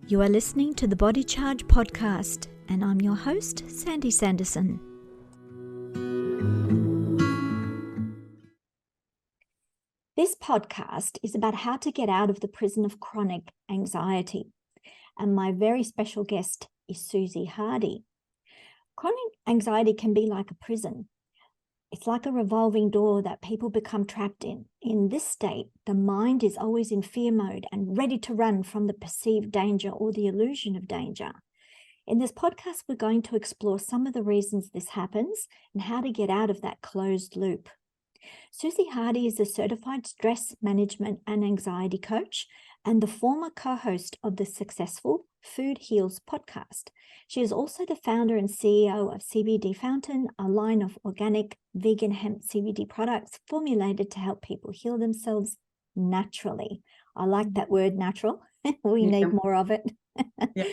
You are listening to the Body Charge podcast, and I'm your host, Sandy Sanderson. This podcast is about how to get out of the prison of chronic anxiety, and my very special guest is Suzy Hardy. Chronic anxiety can be like a prison. It's like a revolving door that people become trapped in. In this state, the mind is always in fear mode and ready to run from the perceived danger or the illusion of danger. In this podcast, we're going to explore some of the reasons this happens and how to get out of that closed loop. Suzy Hardy is a certified stress management and anxiety coach and the former co-host of the successful Food Heals podcast. She is also the founder and CEO of CBD Fountain, a line of organic vegan hemp CBD products formulated to help people heal themselves naturally. I like that word, natural. We need more of it. Yeah.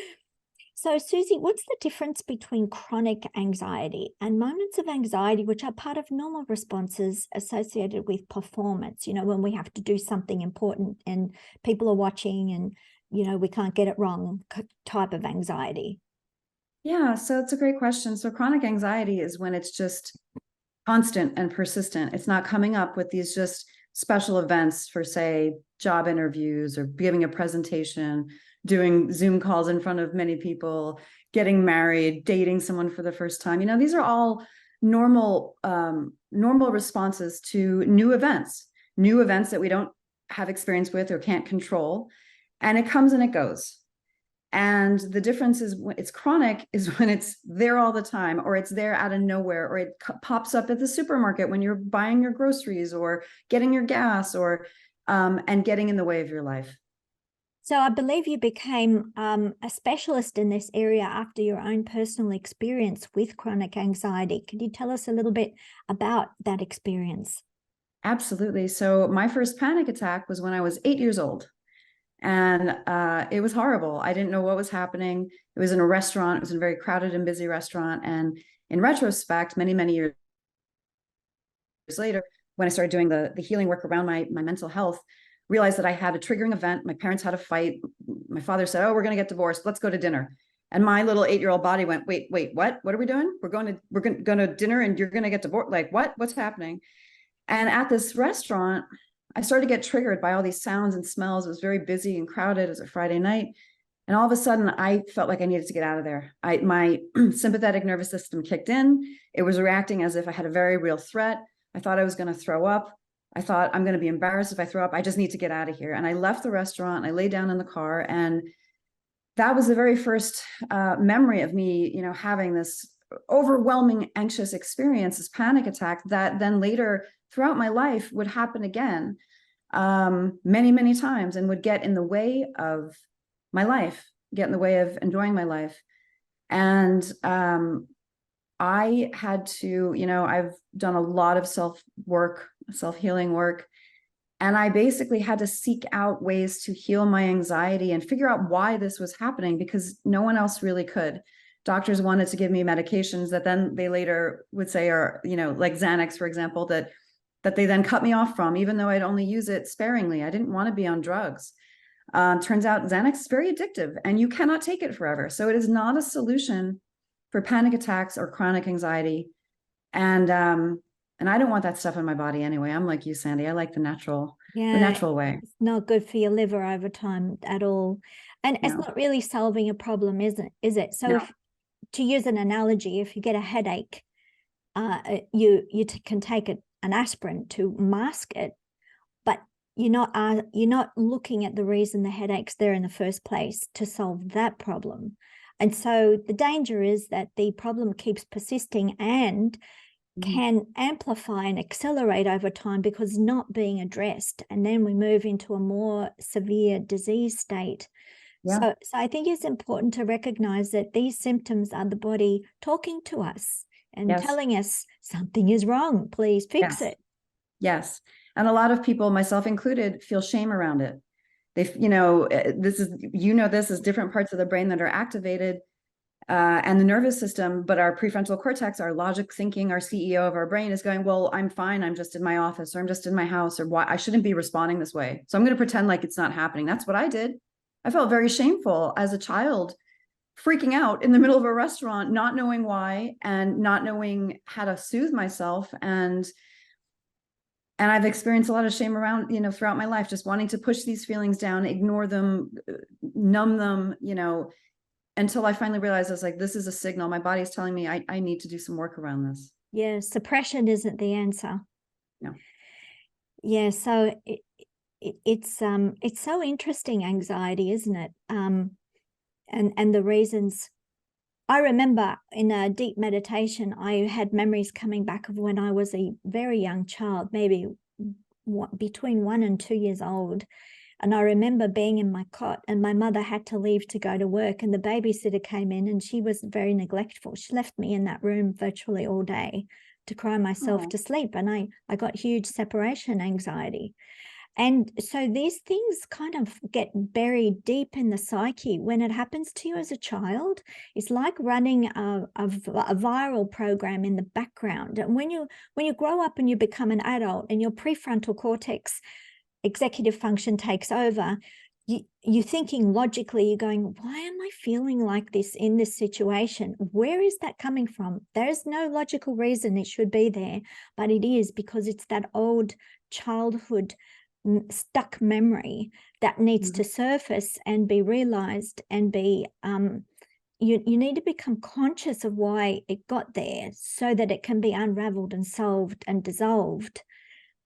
So, Suzy, what's the difference between chronic anxiety and moments of anxiety, which are part of normal responses associated with performance? You know, when we have to do something important and people are watching and, you know, we can't get it wrong type of anxiety. Yeah, so it's a great question. So chronic anxiety is when it's just constant and persistent. It's not coming up with these just special events for, say, job interviews or giving a presentation, doing Zoom calls in front of many people, getting married, dating someone for the first time. You know, these are all normal responses to new events that we don't have experience with or can't control. And it comes and it goes. And the difference is when it's chronic is when it's there all the time, or it's there out of nowhere, or it pops up at the supermarket when you're buying your groceries or getting your gas, or and getting in the way of your life. So I believe you became a specialist in this area after your own personal experience with chronic anxiety. Could you tell us a little bit about that experience? Absolutely. So my first panic attack was when I was 8 years old. And it was horrible. I didn't know what was happening. It was in a restaurant. It was in a very crowded and busy restaurant. And in retrospect, many, many years later, when I started doing the healing work around my mental health, realized that I had a triggering event. My parents had a fight. My father said, "Oh, we're going to get divorced. Let's go to dinner." And my little 8-year-old body went, wait, what? What are we doing? We're going to dinner and you're going to get divorced. Like, what? What's happening? And at this restaurant, I started to get triggered by all these sounds and smells. It was very busy and crowded. It was a Friday night. And all of a sudden, I felt like I needed to get out of there. My sympathetic nervous system kicked in. It was reacting as if I had a very real threat. I thought I was going to throw up. I thought, I'm going to be embarrassed if I throw up. I just need to get out of here. And I left the restaurant. I laid down in the car. And that was the very first memory of me, you know, having this overwhelming anxious experience, this panic attack that then later throughout my life would happen again many, many times, and would get in the way of my life, get in the way of enjoying my life. And I had to, you know, I've done a lot of self-healing work, and I basically had to seek out ways to heal my anxiety and figure out why this was happening, because no one else really could. Doctors wanted to give me medications that then they later would say are, you know, like Xanax, for example, that they then cut me off from, even though I'd only use it sparingly. I didn't want to be on drugs. Turns out Xanax is very addictive and you cannot take it forever. So it is not a solution for panic attacks or chronic anxiety. And I don't want that stuff in my body anyway. I'm like you, Sandy. I like the natural way. It's not good for your liver over time at all. And it's not really solving a problem, is it? So if, to use an analogy, if you get a headache, you can take an aspirin to mask it, but you're not looking at the reason the headache's there in the first place to solve that problem. And so the danger is that the problem keeps persisting and can amplify and accelerate over time because not being addressed. And then we move into a more severe disease state. Yeah. So I think it's important to recognize that these symptoms are the body talking to us and telling us something is wrong. Please fix it. Yes. And a lot of people, myself included, feel shame around it. They, you know, this is different parts of the brain that are activated and the nervous system, but our prefrontal cortex, our logic thinking, our CEO of our brain is going, well, I'm fine. I'm just in my office, or I'm just in my house, or why I shouldn't be responding this way. So I'm going to pretend like it's not happening. That's what I did. I felt very shameful as a child, freaking out in the middle of a restaurant, not knowing why and not knowing how to soothe myself. And I've experienced a lot of shame around, throughout my life, just wanting to push these feelings down, ignore them, numb them, until I finally realized I was like, this is a signal. My body's telling me I need to do some work around this. Yeah, suppression isn't the answer. No. Yeah, so it's so interesting, anxiety, isn't it? And the reasons. I remember in a deep meditation, I had memories coming back of when I was a very young child, maybe between 1 and 2 years old. And I remember being in my cot and my mother had to leave to go to work, and the babysitter came in and she was very neglectful. She left me in that room virtually all day to cry myself to sleep. And I got huge separation anxiety. And so these things kind of get buried deep in the psyche. When it happens to you as a child, it's like running a viral program in the background. And when you grow up and you become an adult and your prefrontal cortex executive function takes over, you're thinking logically, you're going, why am I feeling like this in this situation? Where is that coming from? There's no logical reason it should be there, but it is, because it's that old childhood stuck memory that needs to surface and be realized and be you need to become conscious of why it got there so that it can be unraveled and solved and dissolved.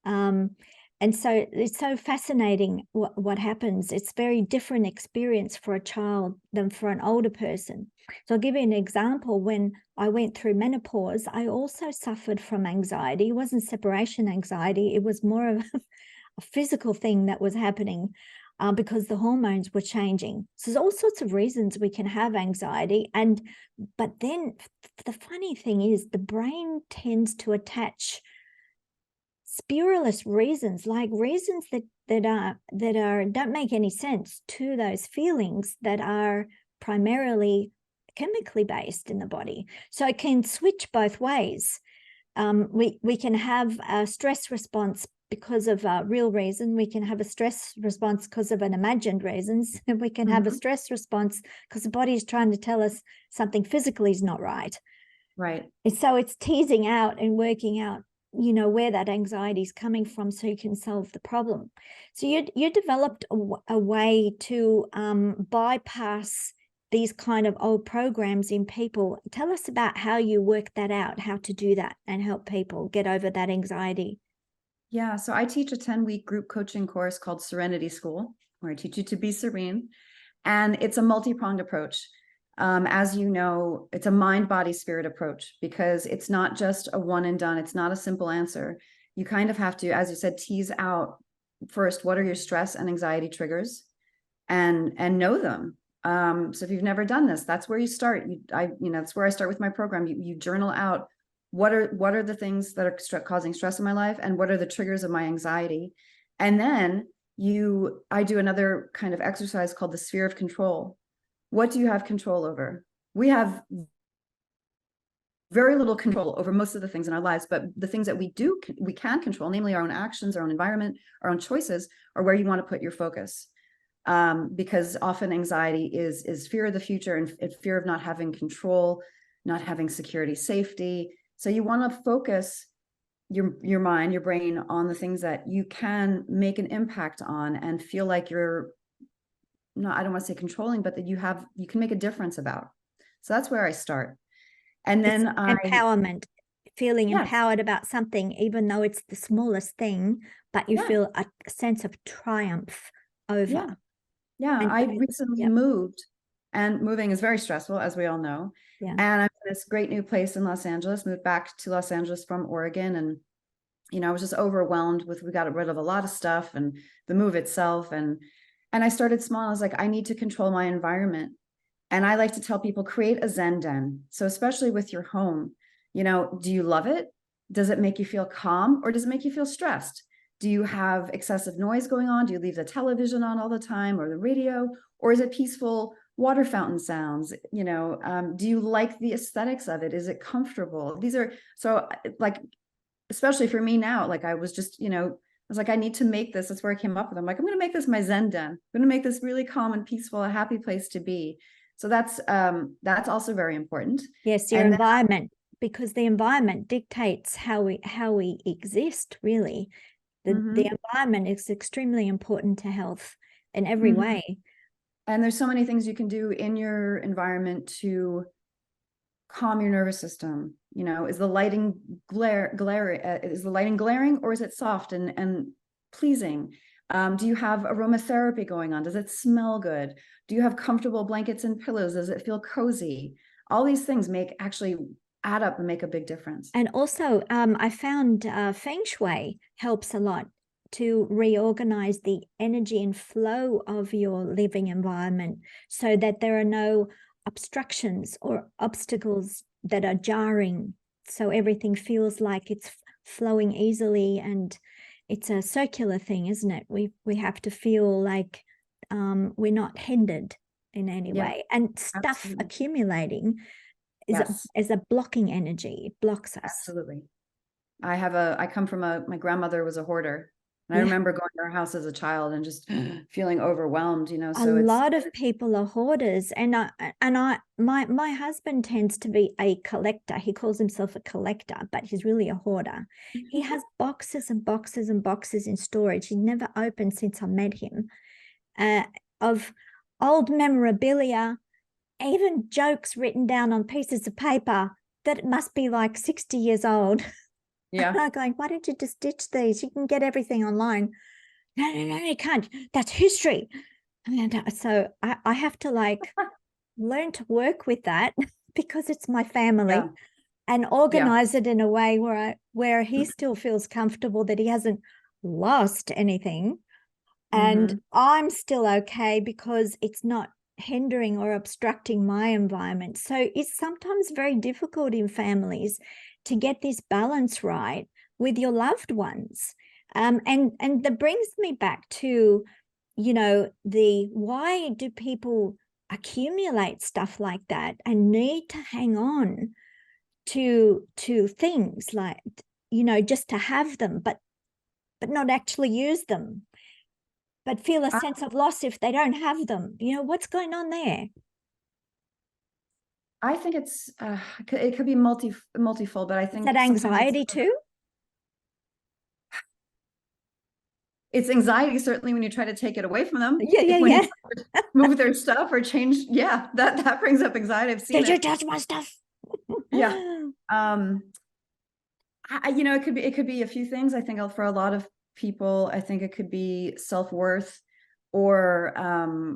And so it's so fascinating what happens. It's very different experience for a child than for an older person. So I'll give you an example. When I went through menopause, I also suffered from anxiety. It wasn't separation anxiety. It was more of a physical thing that was happening because the hormones were changing. So there's all sorts of reasons we can have anxiety. But then the funny thing is the brain tends to attach spurious reasons, like reasons that don't make any sense to those feelings that are primarily chemically based in the body. So it can switch both ways. We can have a stress response because of a real reason. We can have a stress response because of an imagined reasons. And we can have a stress response because the body is trying to tell us something physically is not right. Right. And so it's teasing out and working out, where that anxiety is coming from so you can solve the problem. So you developed a way to bypass these kind of old programs in people. Tell us about how you work that out, how to do that and help people get over that anxiety. Yeah. So I teach a 10-week group coaching course called Serenity School, where I teach you to be serene. And it's a multi-pronged approach. As you know, it's a mind, body, spirit approach, because it's not just a one and done. It's not a simple answer. You kind of have to, as you said, tease out first, what are your stress and anxiety triggers, and know them. So if you've never done this, that's where you start. That's where I start with my program. You journal out what are the things that are causing stress in my life, and what are the triggers of my anxiety. And then I do another kind of exercise called the sphere of control. What do you have control over? We have very little control over most of the things in our lives, but the things that we can control, namely our own actions, our own environment, our own choices, are where you want to put your focus. Because often anxiety is fear of the future and fear of not having control, not having security, safety. So you want to focus your mind, your brain, on the things that you can make an impact on and feel like you're not, I don't want to say controlling, but that you can make a difference about. So that's where I start. And then empowerment, feeling empowered about something, even though it's the smallest thing, but you feel a sense of triumph over. Yeah. I recently moved, and moving is very stressful, as we all know. Yeah. And I'm in this great new place in Los Angeles, moved back to Los Angeles from Oregon. And I was just overwhelmed we got rid of a lot of stuff and the move itself. And I started small. I was like, I need to control my environment. And I like to tell people, create a Zen den. So especially with your home, do you love it? Does it make you feel calm, or does it make you feel stressed? Do you have excessive noise going on? Do you leave the television on all the time, or the radio? Or is it peaceful water fountain sounds? Do you like the aesthetics of it? Is it comfortable? These are so, like, especially for me now, like I was just, was like, I need to make this. That's where I came up with it. I'm like, I'm going to make this my Zen den. I'm going to make this really calm and peaceful, a happy place to be. So that's also very important. Yes, your And environment, because the environment dictates how we exist, really. The environment is extremely important to health in every way. And there's so many things you can do in your environment to calm your nervous system. You know, is the lighting is the lighting glaring, or is it soft and pleasing? Do you have aromatherapy going on? Does it smell good? Do you have comfortable blankets and pillows? Does it feel cozy? All these things actually add up and make a big difference. And also, I found Feng Shui helps a lot to reorganize the energy and flow of your living environment so that there are no obstructions or obstacles that are jarring. So everything feels like it's flowing easily, and it's a circular thing, isn't it? We have to feel like we're not hindered in any way. And stuff accumulating is a blocking energy. It blocks us. Absolutely. I come from my grandmother was a hoarder. And I remember going to her house as a child and just feeling overwhelmed, you know. So a lot of people are hoarders, and my husband tends to be a collector. He calls himself a collector, but he's really a hoarder. He has boxes and boxes and boxes in storage. He's never opened since I met him, of old memorabilia, even jokes written down on pieces of paper that must be like 60 years old. Yeah. And I'm going, why don't you just ditch these? You can get everything online. No, you can't. That's history. And so I have to like learn to work with that because it's my family, and organize it in a way where he still feels comfortable that he hasn't lost anything. And I'm still okay because it's not hindering or obstructing my environment. So it's sometimes very difficult in families to get this balance right with your loved ones. And that brings me back to, you know, why do people accumulate stuff like that and need to hang on to things like, you know, just to have them, but not actually use them, but feel a sense of loss if they don't have them? You know, what's going on there? I think it could be multifold, but I think Is that anxiety too? It's anxiety, certainly, when you try to take it away from them. Yeah. You move their stuff or change. Yeah, that brings up anxiety. I've seen Did you touch my stuff? Yeah. You know, it could be a few things. I think for a lot of people, I think it could be self-worth, or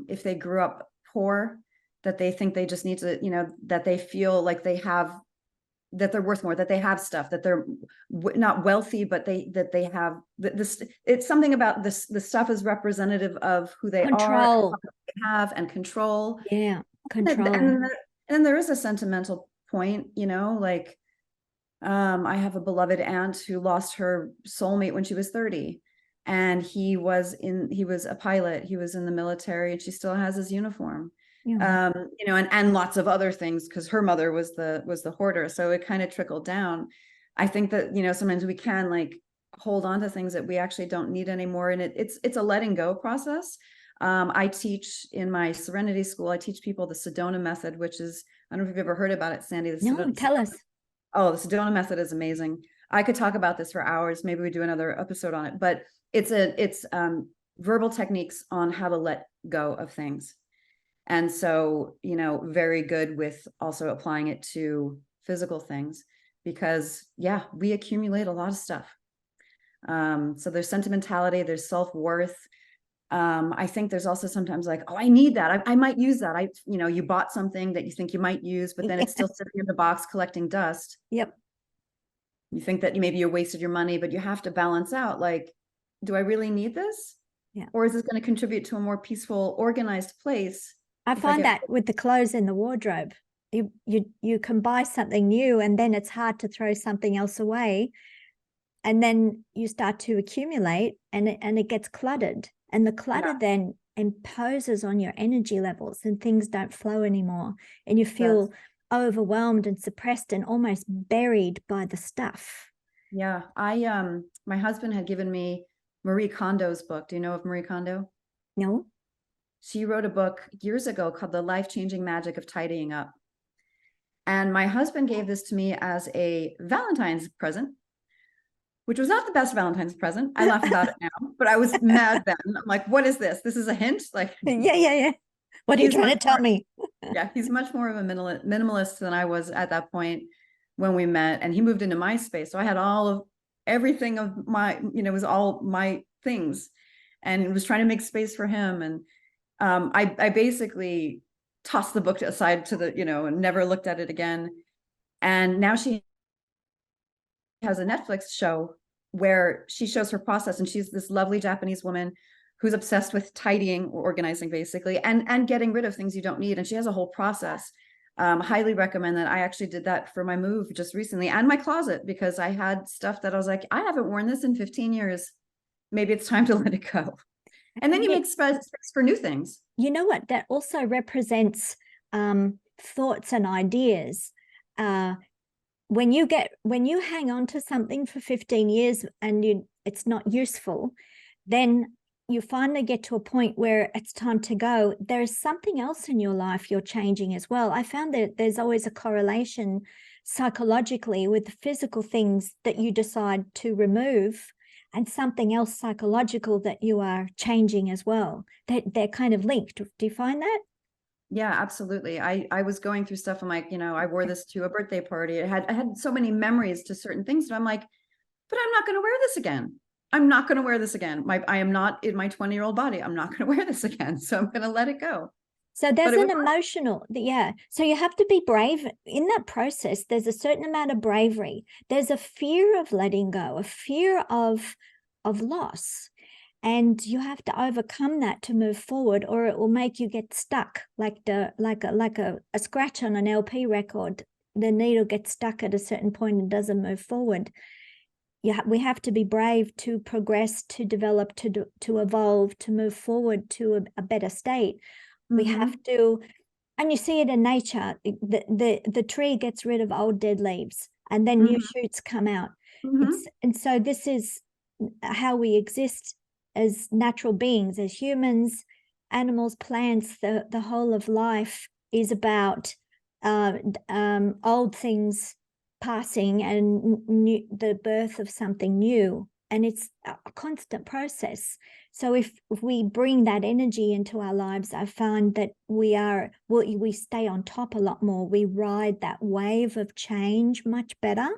if they grew up poor, that they think they just need to, you know, that they feel like that they're worth more, that they have stuff, that they're not wealthy, but that they have this. It's something about this. The stuff is representative of who they are, have, and control. Yeah, control. And then there is a sentimental point, you know, like I have a beloved aunt who lost her soulmate when she was 30, and he was a pilot. He was in the military, and she still has his uniform. You know, and lots of other things, because her mother was the hoarder. So it kind of trickled down. I think that, you know, sometimes we can like hold on to things that we actually don't need anymore. And it's a letting go process. I teach in my Serenity School, I teach people the Sedona method, which is, I don't know if you've ever heard about it, Sandy. No, tell us. Oh, the Sedona method is amazing. I could talk about this for hours. Maybe we do another episode on it, but it's verbal techniques on how to let go of things. And so, you know, very good with also applying it to physical things, because we accumulate a lot of stuff. So there's sentimentality, there's self-worth. I think there's also sometimes like, oh, I need that. I might use that. You know, you bought something that you think you might use, but then it's still sitting in the box collecting dust. Yep. You think that maybe you wasted your money, but you have to balance out, like, do I really need this? Yeah. Or is this going to contribute to a more peaceful, organized place? I find that with the clothes in the wardrobe, you can buy something new, and then it's hard to throw something else away. And then you start to accumulate, and it gets cluttered. And the clutter then imposes on your energy levels, and things don't flow anymore. And you feel overwhelmed and suppressed and almost buried by the stuff. Yeah. My husband had given me Marie Kondo's book. Do you know of Marie Kondo? No. She wrote a book years ago called The Life-Changing Magic of Tidying Up. And my husband gave this to me as a Valentine's present, which was not the best Valentine's present. I laugh about it now, but I was mad then. I'm like, what is this? This is a hint? Like, Yeah. What are you trying to tell me? Yeah, he's much more of a minimalist than I was at that point when we met. And he moved into my space. So I had all of everything of my, it was all my things. And it was trying to make space for him. And I basically tossed the book aside to the, and never looked at it again. And now she has a Netflix show where she shows her process, and she's this lovely Japanese woman who's obsessed with tidying or organizing basically, and getting rid of things you don't need. And she has a whole process. Highly recommend that. I actually did that for my move just recently, and my closet, because I had stuff that I was like, I haven't worn this in 15 years. Maybe it's time to let it go. And then you make space for new things. You know what? That also represents thoughts and ideas. When you hang on to something for 15 years and it's not useful, then you finally get to a point where it's time to go. There's something else in your life you're changing as well. I found that there's always a correlation psychologically with the physical things that you decide to remove and something else psychological that you are changing as well. They're kind of linked. Do you find that? Yeah, absolutely. I was going through stuff. I'm like, I wore this to a birthday party. I had so many memories to certain things. And I'm like, but I'm not going to wear this again. I'm not going to wear this again. I am not in my 20-year-old body. I'm not going to wear this again. So I'm going to let it go. So there's an emotional, yeah. So you have to be brave in that process. There's a certain amount of bravery. There's a fear of letting go, a fear of loss. And you have to overcome that to move forward, or it will make you get stuck like a scratch on an LP record. The needle gets stuck at a certain point and doesn't move forward. We have to be brave to progress, to develop, to evolve, to move forward to a better state. Mm-hmm. We have to, and you see it in nature, the tree gets rid of old dead leaves and then new shoots come out. And so this is how we exist as natural beings, as humans, animals, plants. The whole of life is about old things passing and the birth of something new, and it's a constant process. So if we bring that energy into our lives, I find that we stay on top a lot more. We ride that wave of change much better,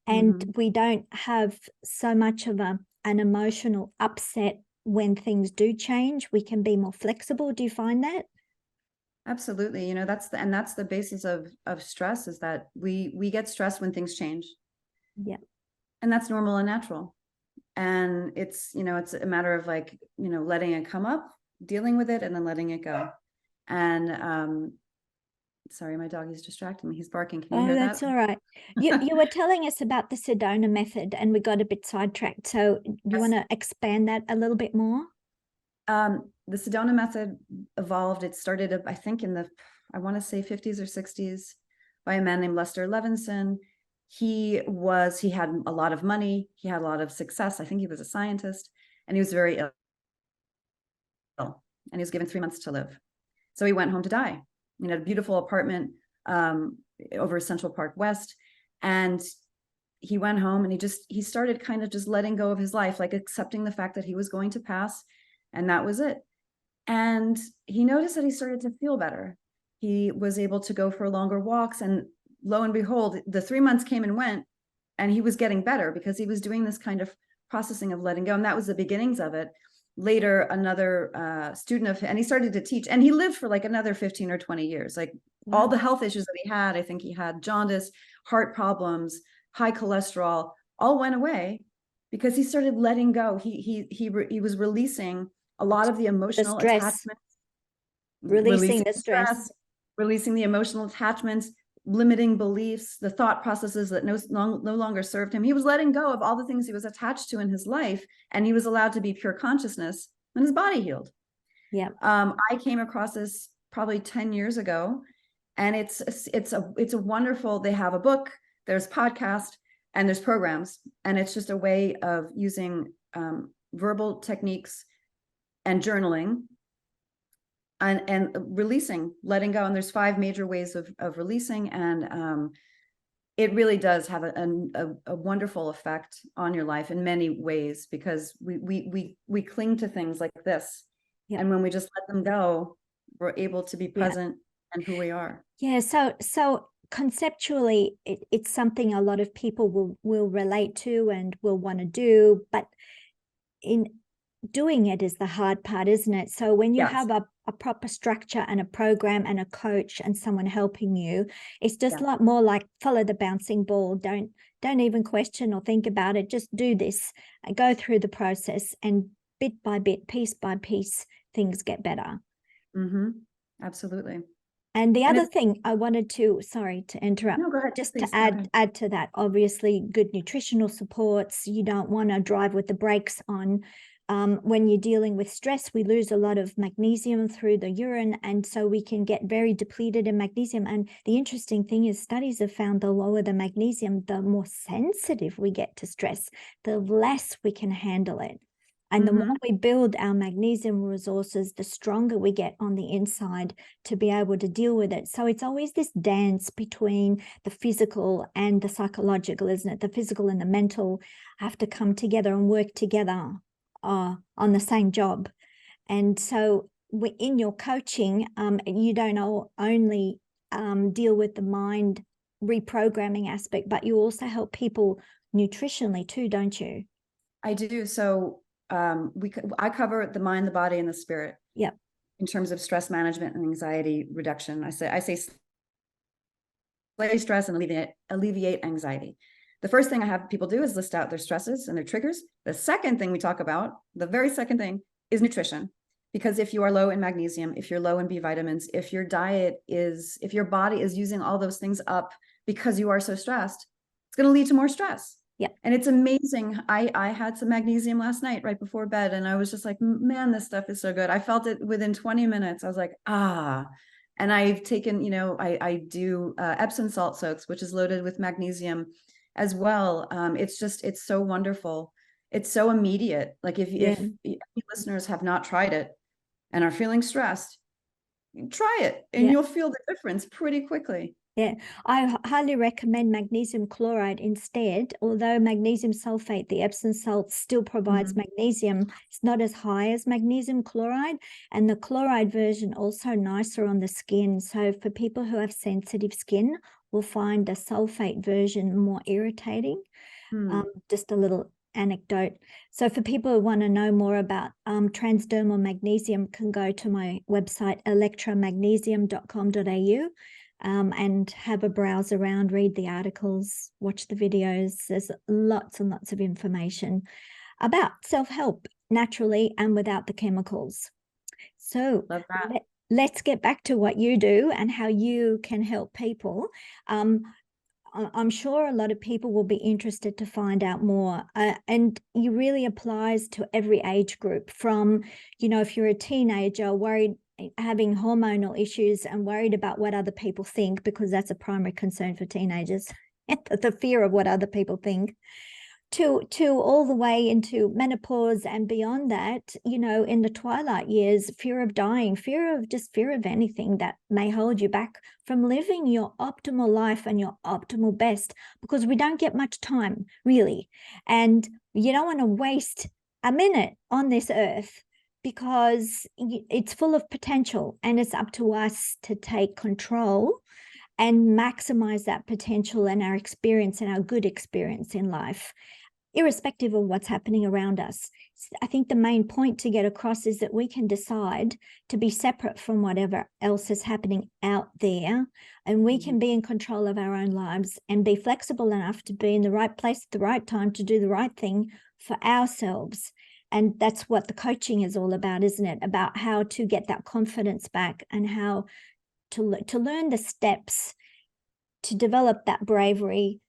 and we don't have so much of an emotional upset when things do change. We can be more flexible. Do you find that? Absolutely. That's the basis of stress, is that we get stressed when things change. Yeah. And that's normal and natural. And it's, it's a matter of like, letting it come up, dealing with it, and then letting it go. And sorry, my dog is distracting me. He's barking. Can you hear that? That's all right. You were telling us about the Sedona method and we got a bit sidetracked. So you want to expand that a little bit more? The Sedona method evolved. It started, I think, in I want to say 50s or 60s by a man named Lester Levinson. He had a lot of money. He had a lot of success. I think he was a scientist, and he was very ill. And he was given 3 months to live. So he went home to die. He had a beautiful apartment over Central Park West. And he went home and he started kind of just letting go of his life, like accepting the fact that he was going to pass. And that was it. And he noticed that he started to feel better. He was able to go for longer walks, and lo and behold, the 3 months came and went, and he was getting better because he was doing this kind of processing of letting go. And that was the beginnings of it. Later, another student of his, and he started to teach, and he lived for like another 15 or 20 years. Like all the health issues that he had, I think he had jaundice, heart problems, high cholesterol, all went away because he started letting go. He was releasing a lot of the emotional attachments, releasing the stress, releasing the emotional attachments, limiting beliefs, the thought processes that no longer served him. He was letting go of all the things he was attached to in his life, and he was allowed to be pure consciousness, and his body healed. Yeah. I came across this probably 10 years ago, and it's a wonderful, they have a book, there's podcast, and there's programs, and it's just a way of using verbal techniques and journaling and releasing, letting go. And there's 5 major ways of releasing. And it really does have a wonderful effect on your life in many ways, because we cling to things like this. Yep. And when we just let them go, we're able to be present and who we are. Yeah. So conceptually, it's something a lot of people will relate to and will want to do, but in doing it is the hard part, isn't it? So when you have a proper structure and a program and a coach and someone helping you, it's just a lot more like follow the bouncing ball. Don't even question or think about it. Just do this and go through the process, and bit by bit, piece by piece, things get better. Mm-hmm. Absolutely. And the other thing I wanted to, sorry to interrupt, no, go ahead, just please, to add to that, obviously good nutritional supports. You don't want to drive with the brakes on. When you're dealing with stress, we lose a lot of magnesium through the urine, and so we can get very depleted in magnesium. And the interesting thing is studies have found the lower the magnesium, the more sensitive we get to stress, the less we can handle it. And the more we build our magnesium resources, the stronger we get on the inside to be able to deal with it. So it's always this dance between the physical and the psychological, isn't it? The physical and the mental have to come together and work together on the same job. And so in your coaching, you don't only deal with the mind reprogramming aspect, but you also help people nutritionally too, don't you? I do. So I cover the mind, the body, and the spirit. Yep. In terms of stress management and anxiety reduction. I say slay stress and alleviate anxiety. The first thing I have people do is list out their stresses and their triggers. The second thing we talk about, the very second thing, is nutrition. Because if you are low in magnesium, if you're low in B vitamins, if your body is using all those things up because you are so stressed, it's going to lead to more stress. Yeah. And it's amazing. I had some magnesium last night right before bed, and I was just like, man, this stuff is so good. I felt it within 20 minutes. I was like, and I've taken, I do Epsom salt soaks, which is loaded with magnesium as well. It's so wonderful. It's so immediate. Like if any listeners have not tried it and are feeling stressed, try it and you'll feel the difference pretty quickly. Yeah, I highly recommend magnesium chloride instead. Although magnesium sulfate, the Epsom salt, still provides magnesium, it's not as high as magnesium chloride. And the chloride version also nicer on the skin. So for people who have sensitive skin, will find the sulfate version more irritating. Just a little anecdote. So for people who want to know more about transdermal magnesium, can go to my website, electramagnesium.com.au. And have a browse around, read the articles, watch the videos. There's lots and lots of information about self-help naturally and without the chemicals. So let's get back to what you do and how you can help people. I'm sure a lot of people will be interested to find out more. And it really applies to every age group, from, if you're a teenager worried, having hormonal issues and worried about what other people think, because that's a primary concern for teenagers, the fear of what other people think, to all the way into menopause and beyond that, in the twilight years, fear of dying, fear of anything that may hold you back from living your optimal life and your optimal best, because we don't get much time, really. And you don't want to waste a minute on this earth, because it's full of potential, and it's up to us to take control and maximize that potential and our experience and our good experience in life, irrespective of what's happening around us. I think the main point to get across is that we can decide to be separate from whatever else is happening out there, and we can be in control of our own lives and be flexible enough to be in the right place at the right time to do the right thing for ourselves. And that's what the coaching is all about, isn't it? About how to get that confidence back and how to learn the steps to develop that bravery,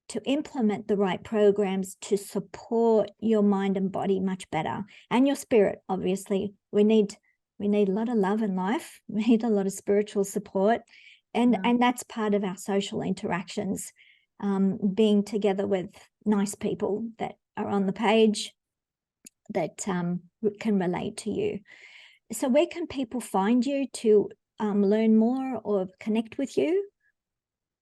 to implement the right programs to support your mind and body much better, and your spirit. Obviously, we need a lot of love in life. We need a lot of spiritual support, and that's part of our social interactions, being together with nice people that are on the page, that can relate to you. So where can people find you to learn more or connect with you?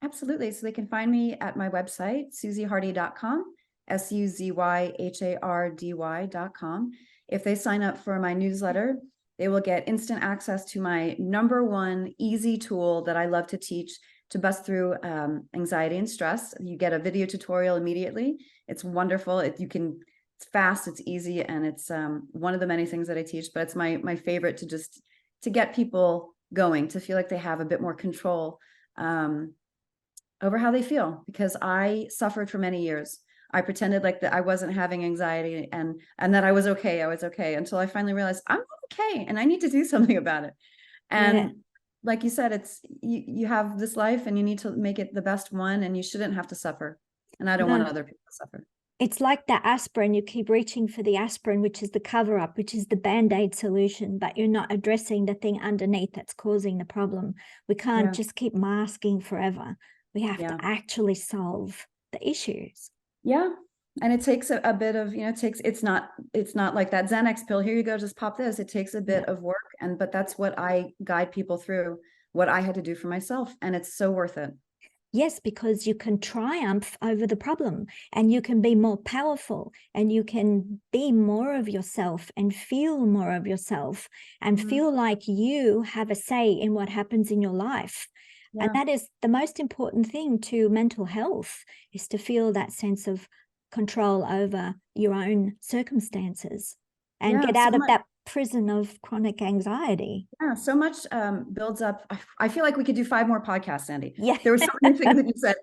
Absolutely. So they can find me at my website, suzyhardy.com, SUZYHARDY.com. If they sign up for my newsletter, they will get instant access to my #1 easy tool that I love to teach to bust through anxiety and stress. You get a video tutorial immediately. It's wonderful. It's fast, it's easy, and it's one of the many things that I teach, but it's my favorite to get people going, to feel like they have a bit more control over how they feel, because I suffered for many years. I pretended like that I wasn't having anxiety and that I was okay. I was okay until I finally realized I'm okay and I need to do something about it. And like you said, it's you have this life and you need to make it the best one, and you shouldn't have to suffer. And I don't want other people to suffer. It's like the aspirin. You keep reaching for the aspirin, which is the cover-up, which is the Band-Aid solution, but you're not addressing the thing underneath that's causing the problem. We can't just keep masking forever. We have to actually solve the issues. Yeah. And it takes a bit of, it's not like that Xanax pill. Here you go, just pop this. It takes a bit of work. But that's what I guide people through, what I had to do for myself. And it's so worth it. Yes, because you can triumph over the problem and you can be more powerful and you can be more of yourself and feel more of yourself and feel like you have a say in what happens in your life. Yeah. And that is the most important thing to mental health, is to feel that sense of control over your own circumstances and get out of that prison of chronic anxiety. Yeah, so much builds up. I feel like we could do 5 more podcasts, Sandy. Yeah. There were so many things that you said,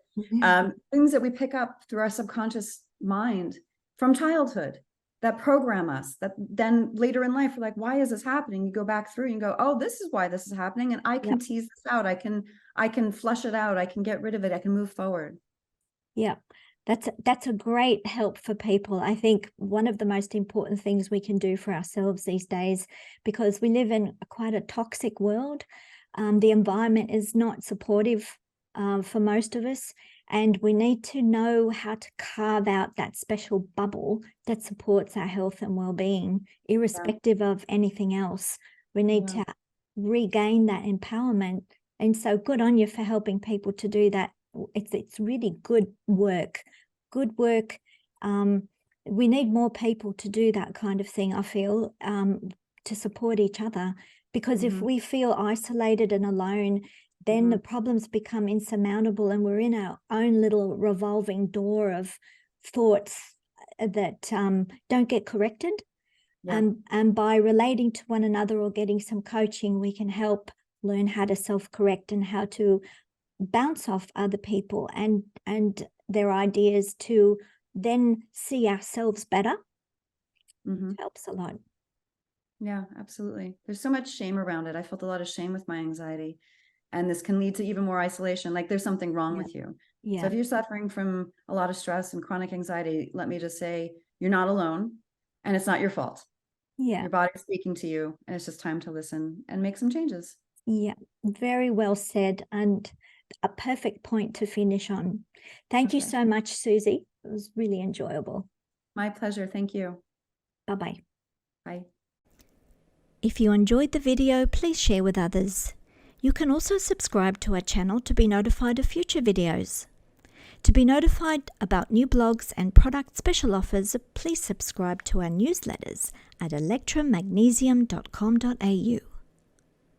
things that we pick up through our subconscious mind from childhood that program us, that then later in life, we're like, why is this happening? You go back through and go, oh, this is why this is happening. And I can tease this out. I can flush it out. I can get rid of it. I can move forward. Yeah. That's a great help for people. I think one of the most important things we can do for ourselves these days, because we live in quite a toxic world. The environment is not supportive for most of us, and we need to know how to carve out that special bubble that supports our health and well-being, irrespective of anything else. We need to regain that empowerment. And so good on you for helping people to do that. It's really good work. We need more people to do that kind of thing, I feel, to support each other, because if we feel isolated and alone, then the problems become insurmountable and we're in our own little revolving door of thoughts that don't get corrected. And by relating to one another or getting some coaching, we can help learn how to self-correct and how to bounce off other people and their ideas to then see ourselves better. It helps a lot. Yeah, absolutely. There's so much shame around it. I felt a lot of shame with my anxiety, and this can lead to even more isolation. Like there's something wrong with you. So if you're suffering from a lot of stress and chronic anxiety, let me just say, you're not alone, and it's not your fault. Your body's speaking to you, and it's just time to listen and make some changes. Yeah, very well said, and a perfect point to finish on. Thank you so much, Suzy. It was really enjoyable. My pleasure. Thank you. Bye-bye. Bye. If you enjoyed the video, please share with others. You can also subscribe to our channel to be notified of future videos. To be notified about new blogs and product special offers, please subscribe to our newsletters at electramagnesium.com.au.